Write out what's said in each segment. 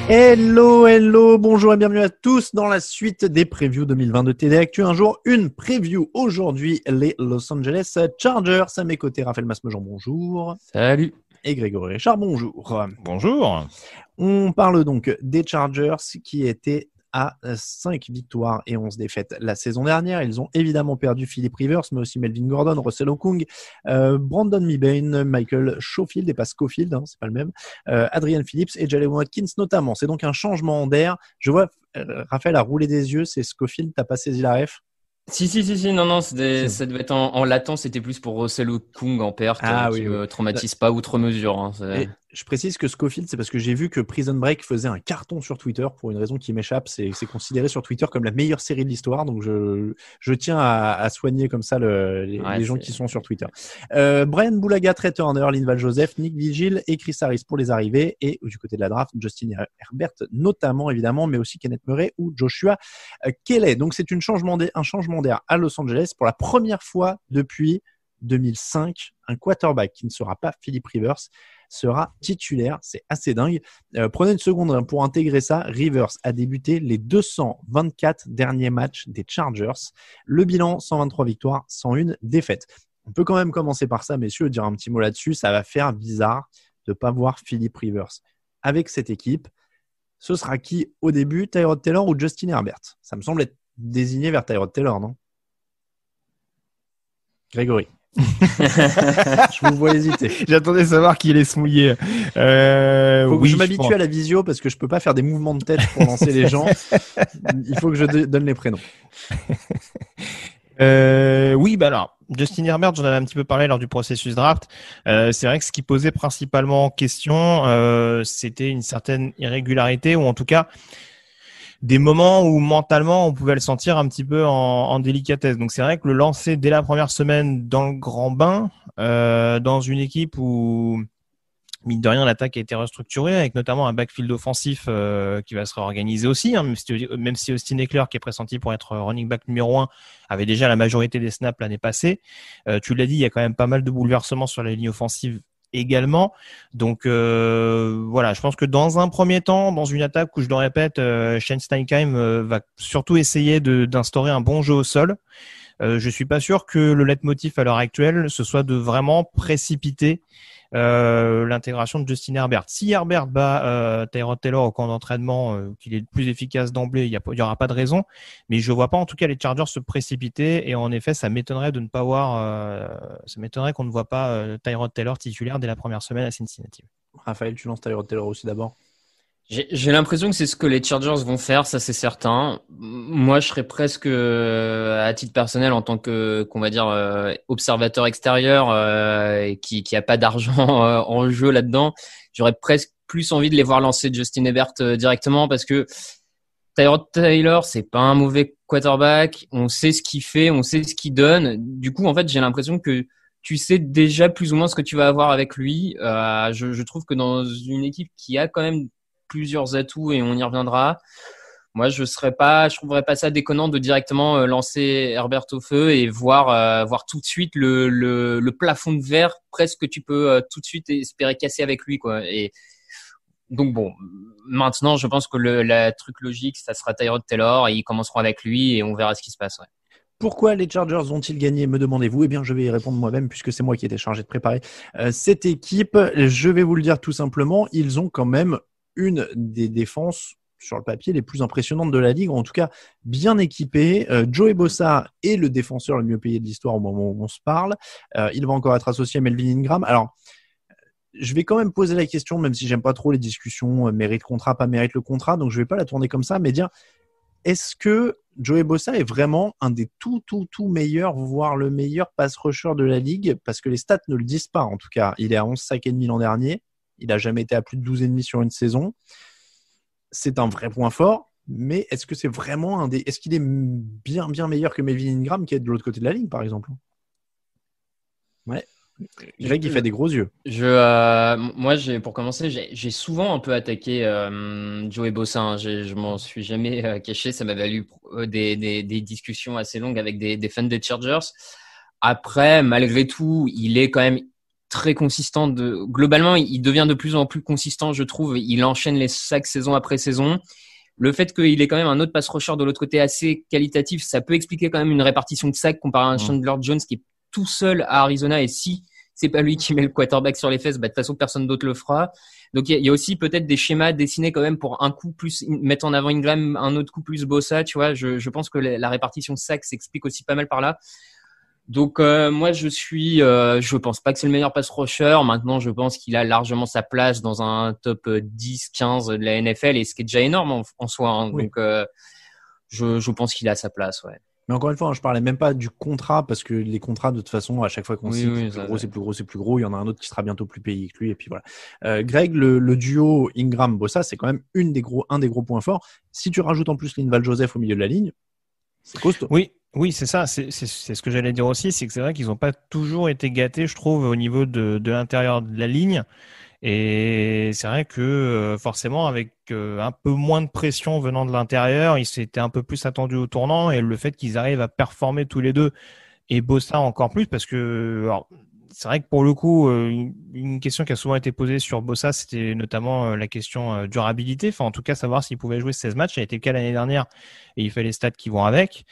Hello, bonjour et bienvenue à tous dans la suite des previews 2020 de TD Actu. Un jour, une preview. Aujourd'hui, les Los Angeles Chargers. À mes côtés, Raphaël Masmejean, bonjour. Salut. Et Grégory Richard, bonjour. Bonjour. On parle donc des Chargers qui étaient à 5 victoires et 11 défaites la saison dernière. Ils ont évidemment perdu Philip Rivers, mais aussi Melvin Gordon, Russell Okung, Brandon Mebane, Michael Schofield, et pas Schofield, c'est pas le même, Adrian Phillips et Jalen Watkins notamment. C'est donc un changement d'air. Je vois Raphaël a roulé des yeux, c'est Schofield, t'as pas saisi la ref? Si, non, ça devait être en latent, c'était plus pour Russell Okung en perte, qui me traumatise pas outre mesure. Et je précise que Schofield, c'est parce que j'ai vu que Prison Break faisait un carton sur Twitter pour une raison qui m'échappe. C'est considéré sur Twitter comme la meilleure série de l'histoire, donc je tiens à soigner comme ça les gens qui sont sur Twitter. Brian Bulaga, Trey Turner, Linval Joseph, Nick Vigil et Chris Harris pour les arrivées, et du côté de la draft, Justin Herbert notamment évidemment, mais aussi Kenneth Murray ou Joshua Kelley. Donc c'est un changement d'air à Los Angeles pour la première fois depuis 2005. Un quarterback qui ne sera pas Philip Rivers sera titulaire. C'est assez dingue. Prenez une seconde pour intégrer ça. Rivers a débuté les 224 derniers matchs des Chargers. Le bilan, 123 victoires, 101 défaites. On peut quand même commencer par ça, messieurs, dire un petit mot là-dessus. Ça va faire bizarre de ne pas voir Philip Rivers avec cette équipe. Ce sera qui au début, Tyrod Taylor ou Justin Herbert? Ça me semble être désigné vers Tyrod Taylor, non? Grégory. Je vous vois hésiter. J'attendais de savoir qui allait se mouiller. Faut que je m'habitue à la visio parce que je peux pas faire des mouvements de tête pour lancer les gens. Il faut que je donne les prénoms. Oui, alors Justin Herbert, j'en avais un petit peu parlé lors du processus draft. C'est vrai que ce qui posait principalement en question, c'était une certaine irrégularité, ou en tout cas des moments où mentalement on pouvait le sentir un petit peu en délicatesse. Donc c'est vrai que le lancer dès la première semaine dans le grand bain, dans une équipe où mine de rien l'attaque a été restructurée, avec notamment un backfield offensif qui va se réorganiser aussi, même si Austin Ekeler, qui est pressenti pour être running back numéro 1, avait déjà la majorité des snaps l'année passée. Tu l'as dit, il y a quand même pas mal de bouleversements sur la ligne offensive également. Donc voilà, je pense que dans un premier temps, dans une attaque où, je le répète, Shane Steichen va surtout essayer d'instaurer un bon jeu au sol. Je suis pas sûr que le leitmotiv à l'heure actuelle ce soit de vraiment précipiter l'intégration de Justin Herbert. Si Herbert bat Tyrod Taylor au camp d'entraînement, qu'il est le plus efficace d'emblée, il y aura pas de raison, mais je vois pas en tout cas les Chargers se précipiter, et en effet ça m'étonnerait de ne pas voir ça m'étonnerait qu'on ne voit pas Tyrod Taylor titulaire dès la première semaine à Cincinnati. Raphaël, tu lances Tyrod Taylor aussi d'abord? J'ai l'impression que c'est ce que les Chargers vont faire, ça c'est certain. Moi, je serais presque, à titre personnel, en tant qu'on va dire observateur extérieur, qui a pas d'argent en jeu là-dedans, j'aurais presque plus envie de les voir lancer Justin Herbert directement, parce que Tyrod Taylor, c'est pas un mauvais quarterback. On sait ce qu'il fait, on sait ce qu'il donne. Du coup, en fait, j'ai l'impression que tu sais déjà plus ou moins ce que tu vas avoir avec lui. Je trouve que dans une équipe qui a quand même plusieurs atouts, et on y reviendra, moi je trouverais pas ça déconnant de directement lancer Herbert au feu et voir tout de suite le plafond de verre presque que tu peux tout de suite espérer casser avec lui, quoi. Et donc bon, maintenant je pense que la truc logique, ça sera Tyrod Taylor, et ils commenceront avec lui et on verra ce qui se passe. Ouais. Pourquoi les Chargers vont-ils gagner, me demandez-vous? Eh bien, je vais y répondre moi-même puisque c'est moi qui étais chargé de préparer cette équipe. Je vais vous le dire tout simplement, ils ont quand même une des défenses sur le papier les plus impressionnantes de la ligue, ou en tout cas bien équipée. Joey Bosa est le défenseur le mieux payé de l'histoire au moment où on se parle. Il va encore être associé à Melvin Ingram. Alors, je vais quand même poser la question, même si j'aime pas trop les discussions mérite contrat, pas mérite le contrat, donc je vais pas la tourner comme ça, mais dire, est-ce que Joey Bosa est vraiment un des tout meilleurs, voire le meilleur pass rusher de la ligue? Parce que les stats ne le disent pas, en tout cas. Il est à 11 sacs et demi l'an dernier. Il n'a jamais été à plus de 12,5 sur une saison. C'est un vrai point fort, mais est-ce que c'est vraiment est-ce qu'il est bien meilleur que Melvin Ingram, qui est de l'autre côté de la ligne, par exemple? Ouais. Greg, il fait des gros yeux. Moi, pour commencer, j'ai souvent un peu attaqué Joey Bosa. Hein. Je m'en suis jamais caché. Ça m'a valu des discussions assez longues avec des fans des Chargers. Après, malgré tout, il est quand même très consistant. Globalement, il devient de plus en plus consistant, je trouve. Il enchaîne les sacs saison après saison. Le fait qu'il ait quand même un autre pass rusher de l'autre côté assez qualitatif, ça peut expliquer quand même une répartition de sacs comparé à un Chandler Jones qui est tout seul à Arizona. Et si c'est pas lui qui met le quarterback sur les fesses, de toute façon, personne d'autre le fera. Donc, il y a aussi peut-être des schémas dessinés quand même pour un coup plus mettre en avant Ingram, un autre coup plus Bosa, tu vois. Je pense que la répartition de sacs s'explique aussi pas mal par là. Donc moi je pense pas que c'est le meilleur pass rusher. Maintenant, je pense qu'il a largement sa place dans un top 10-15 de la NFL et ce qui est déjà énorme en soi. Hein. Oui. Donc je pense qu'il a sa place, ouais. Mais encore une fois, je parlais même pas du contrat parce que les contrats, de toute façon, à chaque fois qu'on cite, c'est plus gros. Il y en a un autre qui sera bientôt plus payé que lui et puis voilà. Greg, le duo Ingram-Bosa, c'est quand même un des gros points forts. Si tu rajoutes en plus Linval Joseph au milieu de la ligne, c'est costaud. Oui, c'est ça. C'est ce que j'allais dire aussi, c'est que c'est vrai qu'ils n'ont pas toujours été gâtés, je trouve, au niveau de l'intérieur de la ligne. Et c'est vrai que forcément, avec un peu moins de pression venant de l'intérieur, ils s'étaient un peu plus attendus au tournant. Et le fait qu'ils arrivent à performer tous les deux, et Bosa encore plus, parce que alors, c'est vrai que pour le coup, une question qui a souvent été posée sur Bosa, c'était notamment la question durabilité. Enfin, en tout cas, savoir s'il pouvait jouer 16 matchs. Ça a été le cas l'année dernière et il fait les stats qui vont avec.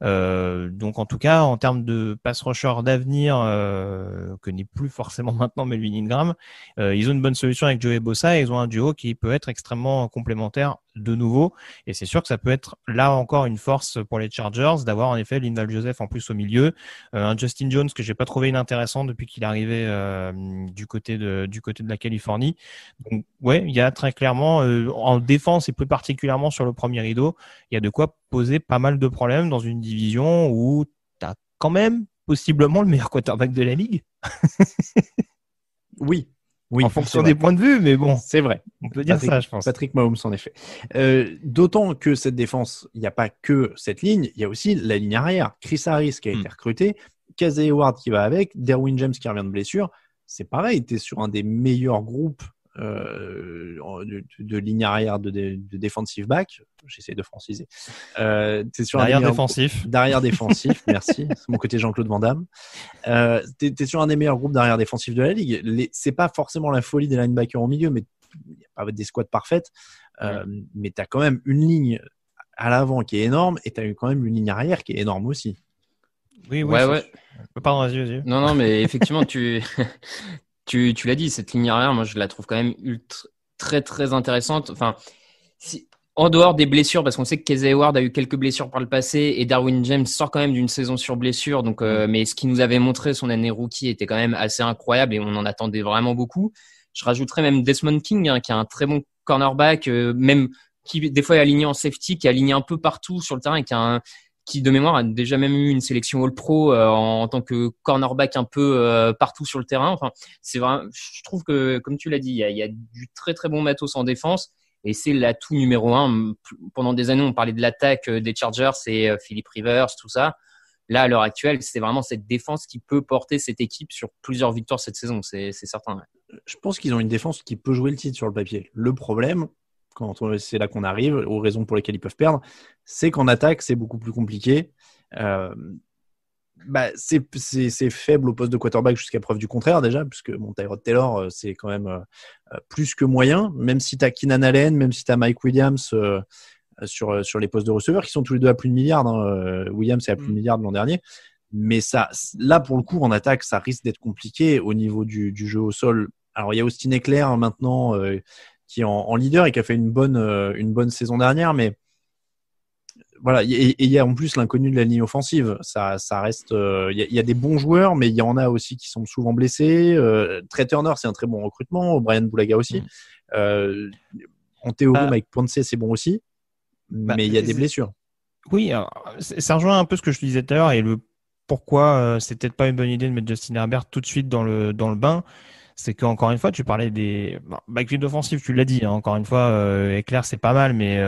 Donc en tout cas, en termes de pass rusher d'avenir, que n'est plus forcément maintenant Melvin Ingram, ils ont une bonne solution avec Joey Bosa et ils ont un duo qui peut être extrêmement complémentaire de nouveau. Et c'est sûr que ça peut être là encore une force pour les Chargers d'avoir en effet Linval Joseph en plus au milieu, un Justin Jones que j'ai pas trouvé inintéressant depuis qu'il est arrivé du côté de la Californie. Donc ouais, il y a très clairement en défense et plus particulièrement sur le premier rideau, il y a de quoi poser pas mal de problèmes dans une division où tu as quand même possiblement le meilleur quarterback de la ligue. Oui, en fonction des points de vue, mais bon. C'est vrai. On peut dire ça, je pense. Patrick Mahomes, en effet. D'autant que cette défense, il n'y a pas que cette ligne, il y a aussi la ligne arrière. Chris Harris qui a été recruté, Casey Hayward qui va avec, Derwin James qui revient de blessure. C'est pareil, tu es sur un des meilleurs groupes de ligne arrière de defensive back. J'essaie de franciser. T'es sur derrière défensif. Derrière défensif, merci. C'est mon côté Jean-Claude Van Damme. T'es sur un des meilleurs groupes derrière défensif de la ligue. C'est pas forcément la folie des linebackers au milieu, mais il n'y a pas des squads parfaites. Mais t'as quand même une ligne à l'avant qui est énorme et t'as quand même une ligne arrière qui est énorme aussi. Oui. Pardon, vas-y. Non, mais effectivement, tu l'as dit, cette ligne arrière, moi, je la trouve quand même très, très intéressante. Enfin, en dehors des blessures, parce qu'on sait que Casey Hayward a eu quelques blessures par le passé et Derwin James sort quand même d'une saison sur blessure. Donc, mais ce qu'il nous avait montré son année rookie était quand même assez incroyable et on en attendait vraiment beaucoup. Je rajouterais même Desmond King, qui a un très bon cornerback, même qui des fois est aligné en safety, qui est aligné un peu partout sur le terrain et qui de mémoire a déjà même eu une sélection All-Pro en tant que cornerback un peu partout sur le terrain. Enfin, c'est vrai, je trouve que, comme tu l'as dit, il y a du très très bon matos en défense et c'est l'atout numéro 1. Pendant des années, on parlait de l'attaque des Chargers, c'est Philip Rivers, tout ça. Là, à l'heure actuelle, c'est vraiment cette défense qui peut porter cette équipe sur plusieurs victoires cette saison, c'est certain. Ouais. Je pense qu'ils ont une défense qui peut jouer le titre sur le papier. Le problème, c'est là qu'on arrive, aux raisons pour lesquelles ils peuvent perdre, c'est qu'en attaque, c'est beaucoup plus compliqué. C'est faible au poste de quarterback jusqu'à preuve du contraire déjà, puisque Tyrod Taylor, c'est quand même plus que moyen, même si tu as Keenan Allen, même si tu as Mike Williams sur les postes de receveurs, qui sont tous les deux à plus de milliards. Williams est à plus de milliards de l'an dernier. Mais ça, là, pour le coup, en attaque, ça risque d'être compliqué au niveau du jeu au sol. Alors, il y a Austin Eckler maintenant qui est en leader et qui a fait une bonne saison dernière, mais voilà, et il y a en plus l'inconnu de la ligne offensive. Ça reste. Il y a des bons joueurs, mais il y en a aussi qui sont souvent blessés. Trey Turner, c'est un très bon recrutement. Brian Bulaga aussi. En théorie, Mike Ponce, c'est bon aussi, mais il y a des blessures. Oui, alors, ça rejoint un peu ce que je disais tout à l'heure et le pourquoi c'est peut-être pas une bonne idée de mettre Justin Herbert tout de suite dans le bain. c'est qu'encore une fois, tu parlais des backfield offensifs, tu l'as dit, hein, encore une fois, Éclair c'est pas mal, mais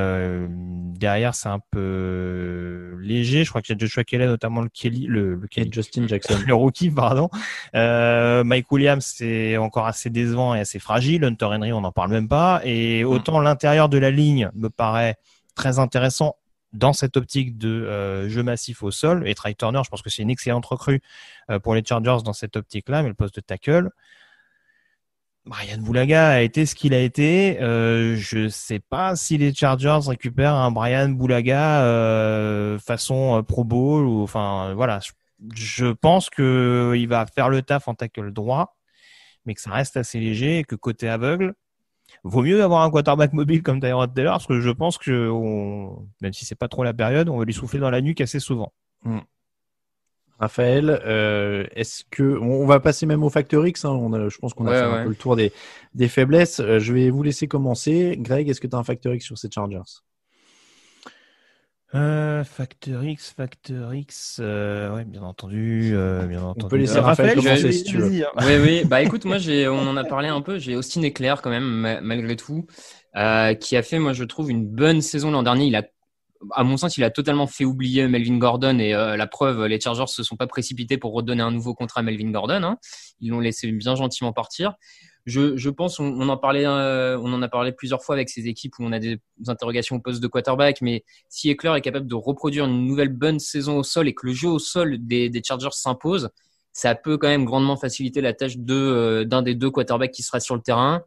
derrière c'est un peu léger. Je crois qu'il y a Joshua Kelly, notamment le Kelly, et Justin Jackson, le rookie, pardon. Mike Williams c'est encore assez décevant et assez fragile. Hunter Henry, on n'en parle même pas. Et autant l'intérieur de la ligne me paraît très intéressant dans cette optique de jeu massif au sol. Et Trey Turner, je pense que c'est une excellente recrue pour les Chargers dans cette optique-là, mais le poste de tackle. Brian Bulaga a été ce qu'il a été. Je sais pas si les Chargers récupèrent un Brian Bulaga façon Pro Bowl ou enfin voilà. Je pense que il va faire le taf en tackle droit, mais que ça reste assez léger et que côté aveugle, vaut mieux avoir un quarterback mobile comme Tyrod Taylor parce que je pense que même si c'est pas trop la période, on va lui souffler dans la nuque assez souvent. Raphaël, est-ce que on va passer même au Factor X, hein, je pense qu'on a fait un peu le tour des faiblesses. Je vais vous laisser commencer. Greg, est-ce que tu as un Factor X sur ces Chargers? Factor X, ouais, bien entendu. On peut laisser Raphaël commencer si tu veux. Oui. Bah écoute, moi on en a parlé un peu. J'ai Austin Ekeler quand même, malgré tout, qui a fait, moi je trouve, une bonne saison l'an dernier. À mon sens, il a totalement fait oublier Melvin Gordon et la preuve, les Chargers se sont pas précipités pour redonner un nouveau contrat à Melvin Gordon. Hein. Ils l'ont laissé bien gentiment partir. Je pense, on en a parlé plusieurs fois avec ces équipes où on a des interrogations au poste de quarterback, mais si Ekeler est capable de reproduire une nouvelle bonne saison au sol et que le jeu au sol des Chargers s'impose, ça peut quand même grandement faciliter la tâche d'un des deux quarterbacks qui sera sur le terrain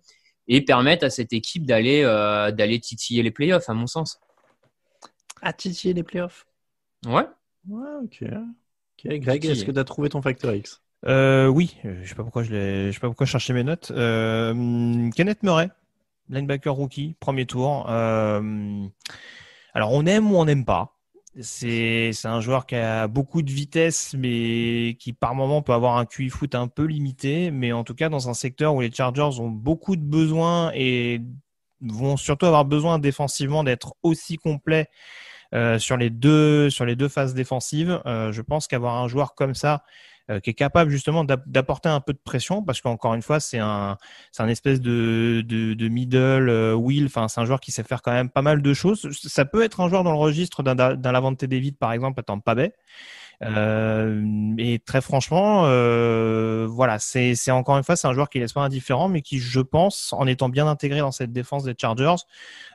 et permettre à cette équipe d'aller titiller les playoffs, à mon sens. À titiller les playoffs. Ouais, ok. Greg, est-ce que tu as trouvé ton Factor X? Oui, je sais pas pourquoi je cherchais mes notes. Kenneth Murray, linebacker rookie, premier tour. Alors on aime ou on n'aime pas. C'est un joueur qui a beaucoup de vitesse, mais qui par moment peut avoir un QI foot un peu limité. Mais en tout cas, dans un secteur où les Chargers ont beaucoup de besoins et vont surtout avoir besoin défensivement d'être aussi complets sur les deux phases défensives, je pense qu'avoir un joueur comme ça qui est capable justement d'apporter un peu de pression, parce qu'encore une fois c'est un espèce de middle wheel, enfin c'est un joueur qui sait faire quand même pas mal de choses. Ça peut être un joueur dans le registre d'un Lavonte David par exemple à Tampa Bay. Et très franchement, voilà, c'est encore une fois, c'est un joueur qui laisse pas indifférent, mais qui, je pense, en étant bien intégré dans cette défense des Chargers,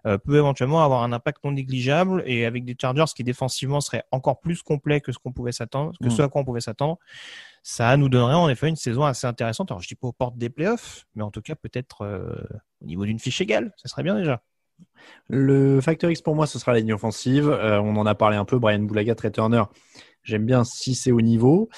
peut éventuellement avoir un impact non négligeable. Et avec des Chargers qui défensivement seraient encore plus complets que ce qu'on pouvait s'attendre, ce à quoi on pouvait s'attendre, ça nous donnerait en effet une saison assez intéressante. Alors je dis pas aux portes des playoffs, mais en tout cas peut-être au niveau d'une fiche égale, ça serait bien déjà. Le Factor X pour moi, ce sera la ligne offensive. On en a parlé un peu. Brian Bulaga, Trey Turner. J'aime bien si c'est au niveau,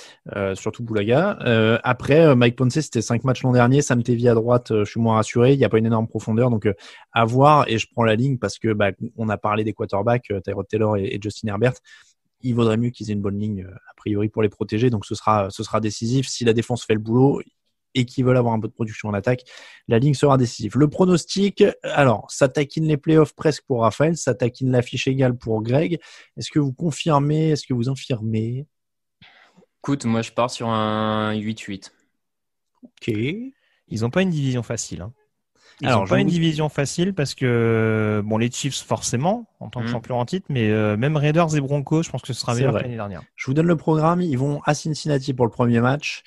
surtout Bulaga. Après, Mike Ponce, c'était 5 matchs l'an dernier. Sam Tevi à droite, je suis moins rassuré. Il n'y a pas une énorme profondeur, donc à voir. Et je prends la ligne parce que on a parlé des quarterbacks, Tyrod Taylor et Justin Herbert. Il vaudrait mieux qu'ils aient une bonne ligne a priori pour les protéger. Donc ce sera décisif. Si la défense fait le boulot et qu'ils veulent avoir un peu de production en attaque, la ligne sera décisive. Le pronostic, alors, ça taquine les playoffs presque pour Raphaël, ça taquine l'affiche égale pour Greg. Est-ce que vous confirmez, est-ce que vous infirmez? Écoute, moi je pars sur un 8-8. Ok. Ils n'ont pas une division facile, hein. Ils n'ont pas une division facile parce que, bon, les Chiefs, forcément, en tant que champion en titre, mais même Raiders et Broncos, je pense que ce sera meilleur que l'année dernière. Je vous donne le programme. Ils vont à Cincinnati pour le premier match.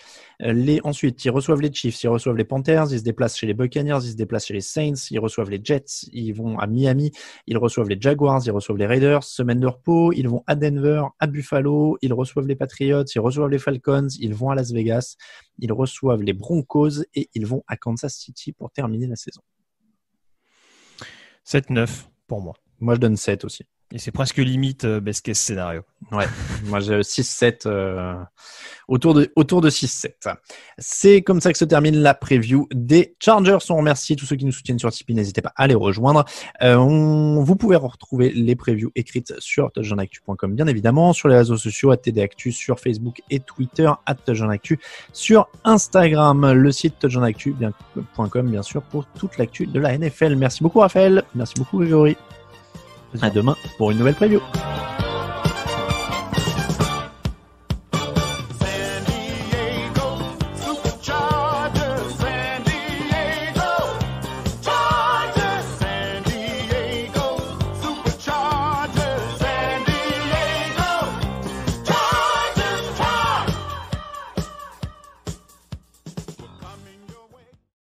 Ensuite, ils reçoivent les Chiefs, ils reçoivent les Panthers, ils se déplacent chez les Buccaneers, ils se déplacent chez les Saints, ils reçoivent les Jets, ils vont à Miami, ils reçoivent les Jaguars, ils reçoivent les Raiders, semaine de repos, ils vont à Denver, à Buffalo, ils reçoivent les Patriots, ils reçoivent les Falcons, ils vont à Las Vegas, ils reçoivent les Broncos et ils vont à Kansas City pour terminer la saison. 7-9 pour moi. Moi, je donne 7 aussi. Et c'est presque limite best case scénario. Ouais, moi j'ai 6-7, autour de 6-7. C'est comme ça que se termine la preview des Chargers. On remercie tous ceux qui nous soutiennent sur Tipeee, n'hésitez pas à les rejoindre. Vous pouvez retrouver les previews écrites sur touchdownactu.com bien évidemment, sur les réseaux sociaux @tdactu, sur Facebook et Twitter @touchdownactu, sur Instagram, le site touchdownactu.com bien sûr pour toute l'actu de la NFL. Merci beaucoup Raphaël, merci beaucoup Grégory. À demain pour une nouvelle preview.